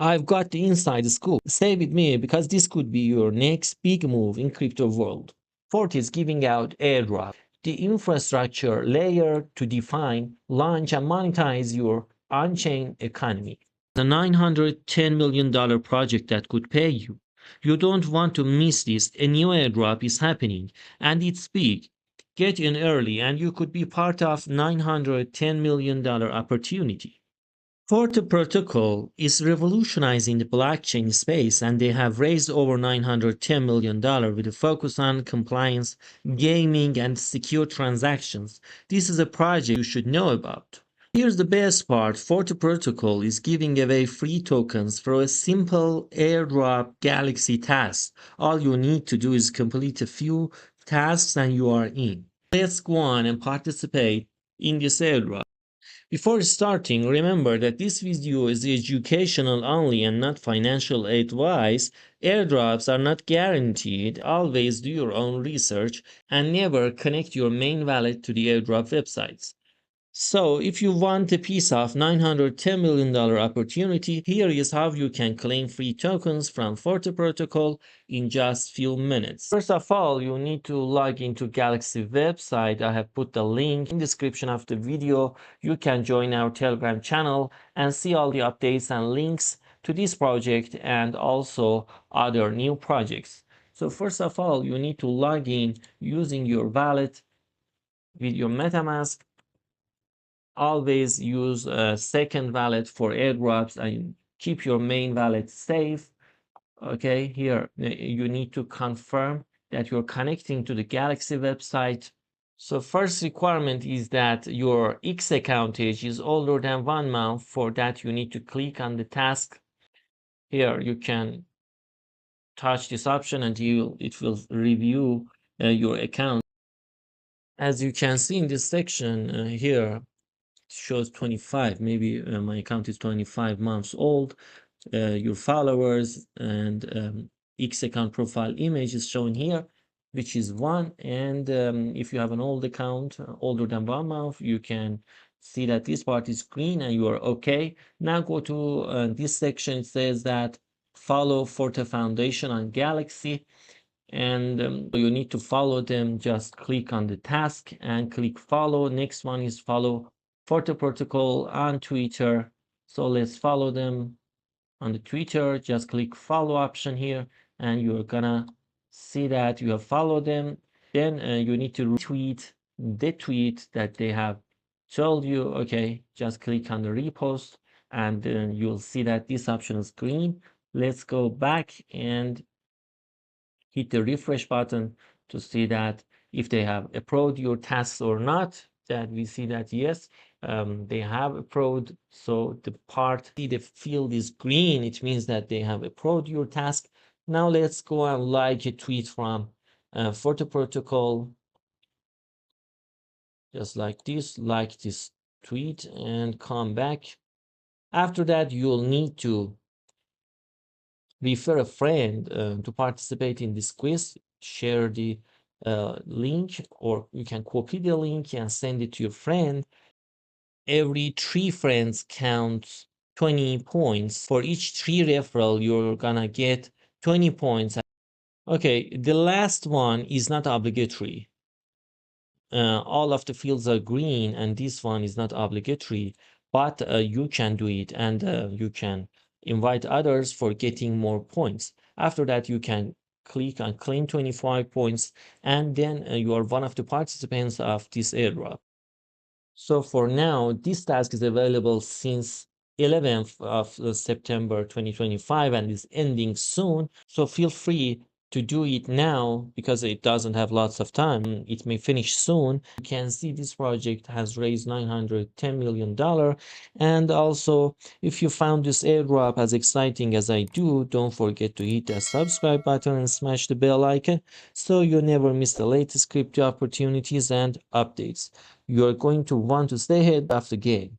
I've got the inside scoop. Stay with me because this could be your next big move in crypto world. Forte is giving out airdrop, the infrastructure layer to define, launch, and monetize your on-chain economy. The $910 million project that could pay you. You don't want to miss this. A new airdrop is happening and it's big. Get in early and you could be part of $910 million opportunity. Forte Protocol is revolutionizing the blockchain space and they have raised over $910 million with a focus on compliance, gaming, and secure transactions. This is a project you should know about. Here's the best part. Forte Protocol is giving away free tokens for a simple airdrop galaxy task. All you need to do is complete a few tasks and you are in. Let's go on and participate in this airdrop. Before starting, remember that this video is educational only and not financial advice. Airdrops are not guaranteed. Always do your own research and never connect your main wallet to the airdrop websites. So if you want a piece of $910 million opportunity, here is how you can claim free tokens from Forte Protocol in just few minutes. First of all, you need to log into Galaxy website. I have put the link in the description of the video. You can join our Telegram channel and see all the updates and links to this project and also other new projects. So first of all, you need to log in using your wallet with your MetaMask. Always use a second wallet for airdrops and keep your main wallet safe. Okay, here you need to confirm that you're connecting to the Galaxy website. So first requirement is that your X account age is older than 1 month. For that, you need to click on the task. Here you can touch this option and it will review your account. As you can see in this section here, shows 25. Maybe my account is 25 months old. Your followers and X account profile image is shown here, which is 1. And if you have an old account, older than 1 month, you can see that this part is green and you are okay. Now go to this section. It says that follow Forte Foundation on Galaxy. And you need to follow them. Just click on the task and click follow. Next one is follow Forte Protocol on Twitter. So let's follow them on the Twitter. Just click follow option here and you're gonna see that you have followed them. Then you need to retweet the tweet that they have told you. Okay, just click on the repost and then you'll see that this option is green. Let's go back and hit the refresh button to see that if they have approved your tasks or not. That we see that yes, they have approved. So the field is green. It means that they have approved your task. Now let's go and like a tweet from Forte Protocol. Just like this tweet and come back. After that, you'll need to refer a friend to participate in this quiz. Share the link, or you can copy the link and send it to your friend. Every 3 friends counts 20 points. For each 3 referral, you're gonna get 20 points. Okay, the last one is not obligatory. All of the fields are green and this one is not obligatory, but you can do it and you can invite others for getting more points. After that, you can click on claim 25 points and then you are one of the participants of this airdrop. So for now, this task is available since 11th of September 2025 and is ending soon. So feel free to do it now because it doesn't have lots of time. It may finish soon. You can see this project has raised $910 million. And also, if you found this airdrop as exciting as I do, don't forget to hit that subscribe button and smash the bell icon so you never miss the latest crypto opportunities and updates. You are going to want to stay ahead of the game.